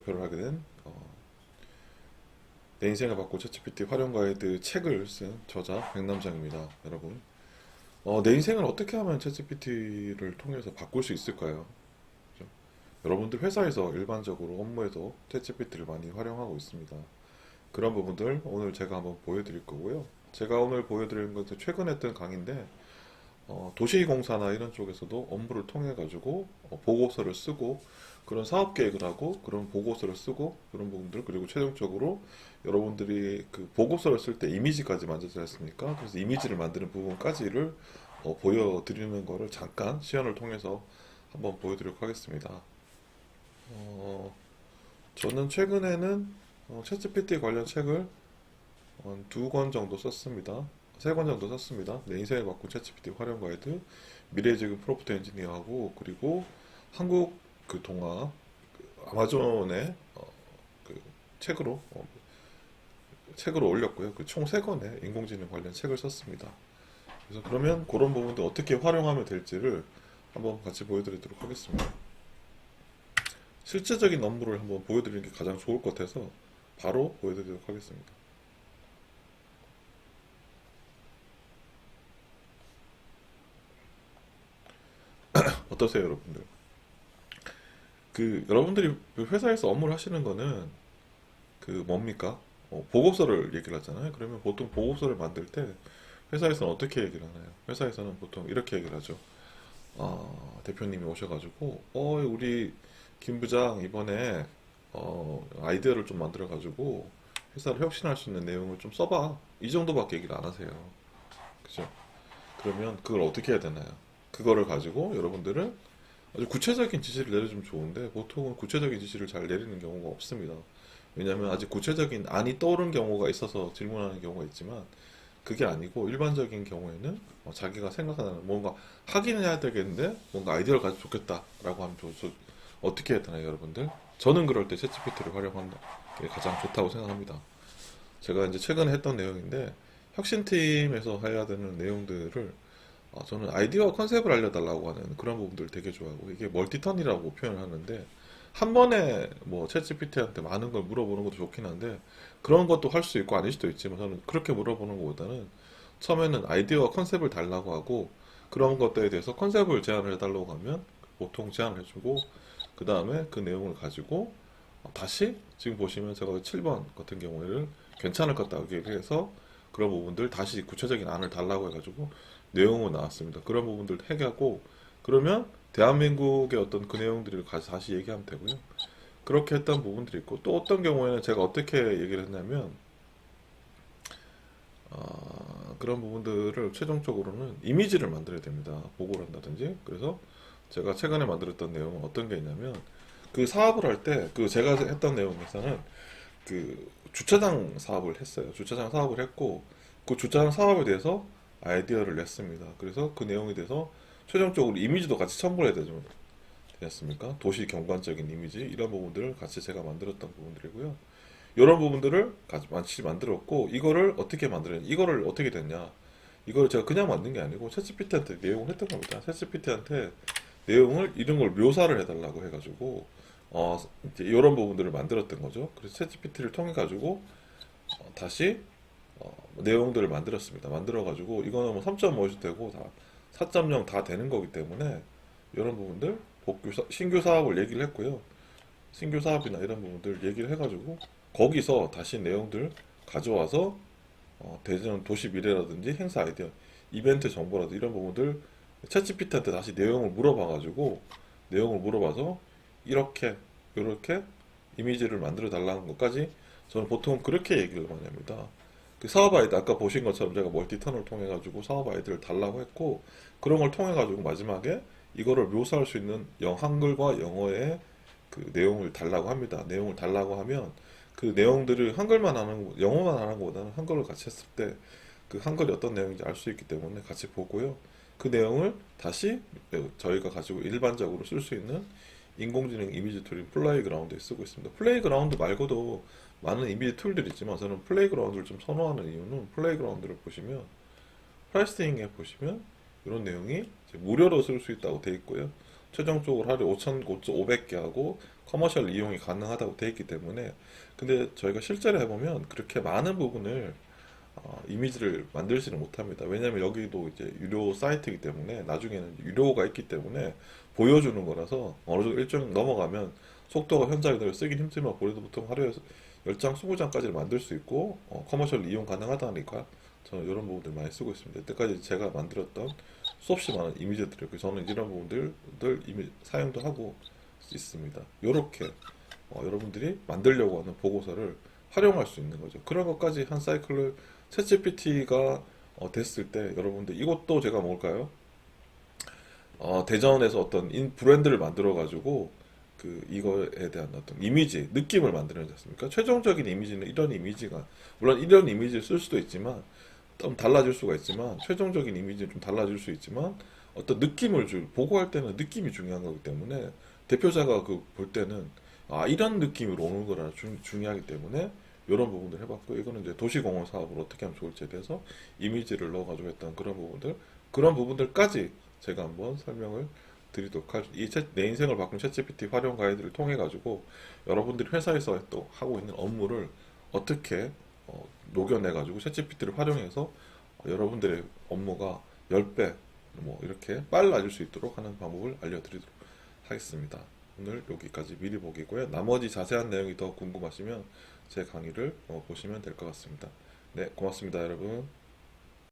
발표를 하게 된 내 인생을 바꾼 챗GPT 활용 가이드 책을 쓴 저자 백남장입니다. 여러분, 내 인생을 어떻게 하면 챗GPT를 통해서 바꿀 수 있을까요? 그죠? 여러분들 회사에서 일반적으로 업무에서 챗GPT를 많이 활용하고 있습니다. 그런 부분들 오늘 제가 한번 보여드릴 거고요. 제가 오늘 보여드리는 것은 최근에 했던 강의인데 도시공사나 이런 쪽에서도 업무를 통해 가지고 보고서를 쓰고 그런 사업 계획을 하고 그런 보고서를 쓰고 그런 부분들, 그리고 최종적으로 여러분들이 그 보고서를 쓸 때 이미지까지 만들지 않습니까? 그래서 이미지를 만드는 부분까지를 보여드리는 거를 잠깐 시연을 통해서 한번 보여드리도록 하겠습니다. 저는 최근에는 챗GPT 관련 책을 한 2권 정도 썼습니다. 3권 정도 썼습니다. 내 인생을 바꾼 챗GPT 활용 가이드, 미래지구 프로프트 엔지니어하고, 그리고 한국 그 동화 아마존의 그 책으로 책으로 올렸고요. 그 총 3권의 인공지능 관련 책을 썼습니다. 그래서 그러면 그런 부분들 어떻게 활용하면 될지를 한번 같이 보여드리도록 하겠습니다. 실제적인 업무를 한번 보여드리는 게 가장 좋을 것 같아서 바로 보여드리도록 하겠습니다. 어떠세요, 여러분들? 그 여러분들이 회사에서 업무를 하시는 거는 그 뭡니까? 보고서를 얘기를 하잖아요. 그러면 보통 보고서를 만들 때 회사에서는 어떻게 얘기를 하나요? 회사에서는 보통 이렇게 얘기를 하죠. 대표님이 오셔가지고, 우리 김 부장 이번에 아이디어를 좀 만들어가지고 회사를 혁신할 수 있는 내용을 좀 써봐. 이 정도밖에 얘기를 안 하세요. 그죠? 그러면 그걸 어떻게 해야 되나요? 그거를 가지고 여러분들은 아주 구체적인 지시를 내려주면 좋은데 보통은 구체적인 지시를 잘 내리는 경우가 없습니다. 왜냐하면 아직 구체적인 안이 떠오른 경우가 있어서 질문하는 경우가 있지만 그게 아니고 일반적인 경우에는 자기가 생각하는 뭔가 하긴 해야 되겠는데 뭔가 아이디어를 가지고 좋겠다라고 하면 어떻게 해야 되나요, 여러분들? 저는 그럴 때 챗GPT를 활용하는 게 가장 좋다고 생각합니다. 제가 이제 최근에 했던 내용인데 혁신팀에서 해야 되는 내용들을 저는 아이디어와 컨셉을 알려달라고 하는 그런 부분들 되게 좋아하고, 이게 멀티턴이라고 표현을 하는데 한 번에 뭐 챗GPT한테 많은 걸 물어보는 것도 좋긴 한데 그런 것도 할 수 있고 아닐 수도 있지만 저는 그렇게 물어보는 것보다는 처음에는 아이디어와 컨셉을 달라고 하고 그런 것들에 대해서 컨셉을 제안을 해달라고 하면 보통 제안을 해주고 그 다음에 그 내용을 가지고 다시 지금 보시면 제가 7번 같은 경우에는 괜찮을 것 같다고 얘기를 해서 그런 부분들 다시 구체적인 안을 달라고 해가지고 내용은 나왔습니다. 그런 부분들 해결하고 그러면 대한민국의 어떤 그 내용들을 다시 얘기하면 되고요. 그렇게 했던 부분들이 있고 또 어떤 경우에는 제가 어떻게 얘기를 했냐면 그런 부분들을 최종적으로는 이미지를 만들어야 됩니다. 보고를 한다든지. 그래서 제가 최근에 만들었던 내용은 어떤 게 있냐면 그 사업을 할 때 그 제가 했던 내용에서는 그 주차장 사업을 했어요. 주차장 사업을 했고 그 주차장 사업에 대해서 아이디어를 냈습니다. 그래서 그 내용에 대해서 최종적으로 이미지도 같이 첨부를 해야 되었습니까? 도시 경관적인 이미지 이런 부분들을 같이 제가 만들었던 부분들이고요. 이런 부분들을 같이 만들었고 이거를 어떻게 만들었냐? 이거를 어떻게 됐냐? 이걸 제가 그냥 만든 게 아니고 챗GPT한테 내용을 했던 겁니다. 챗GPT한테 내용을 이런 걸 묘사를 해달라고 해가지고 이제 이런 부분들을 만들었던 거죠. 그래서 챗GPT를 통해 가지고 다시 내용들을 만들었습니다. 만들어가지고 이거는 뭐 3.5도 되고 다 4.0 다 되는 거기 때문에 이런 부분들 신규 사업을 얘기를 했고요. 신규 사업이나 이런 부분들 얘기를 해가지고 거기서 다시 내용들 가져와서 대전 도시 미래라든지 행사 아이디어, 이벤트 정보라든지 이런 부분들 챗GPT한테 다시 내용을 물어봐서 이렇게 이렇게 이미지를 만들어 달라는 것까지 저는 보통 그렇게 얘기를 많이 합니다. 그 사업 아이디 아까 보신 것처럼 제가 멀티턴을 통해 가지고 사업 아이디를 달라고 했고 그런 걸 통해 가지고 마지막에 이거를 묘사할 수 있는 한글과 영어의 그 내용을 달라고 합니다. 내용을 달라고 하면 그 내용들을 한글만 하는 영어만 하는 것보다는 한글을 같이 했을 때 그 한글이 어떤 내용인지 알 수 있기 때문에 같이 보고요. 그 내용을 다시 저희가 가지고 일반적으로 쓸 수 있는 인공지능 이미지 툴인 플레이그라운드에 쓰고 있습니다. 플레이그라운드 말고도 많은 이미지 툴들이 있지만 저는 플레이그라운드를 좀 선호하는 이유는 플레이그라운드를 보시면 프라이싱에 보시면 이런 내용이 무료로 쓸 수 있다고 되어 있고요. 최종적으로 하루에 500개 하고 커머셜 이용이 가능하다고 되어 있기 때문에. 근데 저희가 실제로 해보면 그렇게 많은 부분을 이미지를 만들지는 못합니다. 왜냐면 여기도 이제 유료 사이트이기 때문에 나중에는 유료가 있기 때문에 보여주는 거라서 어느 정도 일정 넘어가면 속도가 현저하게 쓰긴 힘들면 그래도 보통 하루에 10장, 20장까지 만들 수 있고 커머셜 이용 가능하다니까 저는 이런 부분들 많이 쓰고 있습니다. 이때까지 제가 만들었던 수없이 많은 이미지들을 저는 이런 부분들 이미 사용도 하고 있습니다. 이렇게 여러분들이 만들려고 하는 보고서를 활용할 수 있는 거죠. 그런 것까지 한 사이클을 챗GPT가 됐을 때 여러분들 이것도 제가 뭘까요? 대전에서 어떤 브랜드를 만들어 가지고 그 이거에 대한 어떤 이미지, 느낌을 만들어내지 않습니까? 최종적인 이미지는 이런 이미지가 물론 이런 이미지를 쓸 수도 있지만 좀 달라질 수가 있지만 최종적인 이미지는 좀 달라질 수 있지만 어떤 느낌을 보고할 때는 느낌이 중요한 거기 때문에 대표자가 그 볼 때는 이런 느낌으로 오는 거라 중요하기 때문에 이런 부분들 해봤고 이거는 이제 도시공원 사업을 어떻게 하면 좋을지에 대해서 이미지를 넣어가지고 했던 그런 부분들까지 제가 한번 설명을 드리도록 하죠. 내 인생을 바꾼 챗GPT 활용 가이드를 통해 가지고 여러분들이 회사에서 또 하고 있는 업무를 어떻게 녹여내 가지고 챗GPT를 활용해서 여러분들의 업무가 10배 뭐 이렇게 빨라질 수 있도록 하는 방법을 알려드리도록 하겠습니다. 오늘 여기까지 미리 보기고요. 나머지 자세한 내용이 더 궁금하시면 제 강의를 보시면 될 것 같습니다. 네, 고맙습니다, 여러분.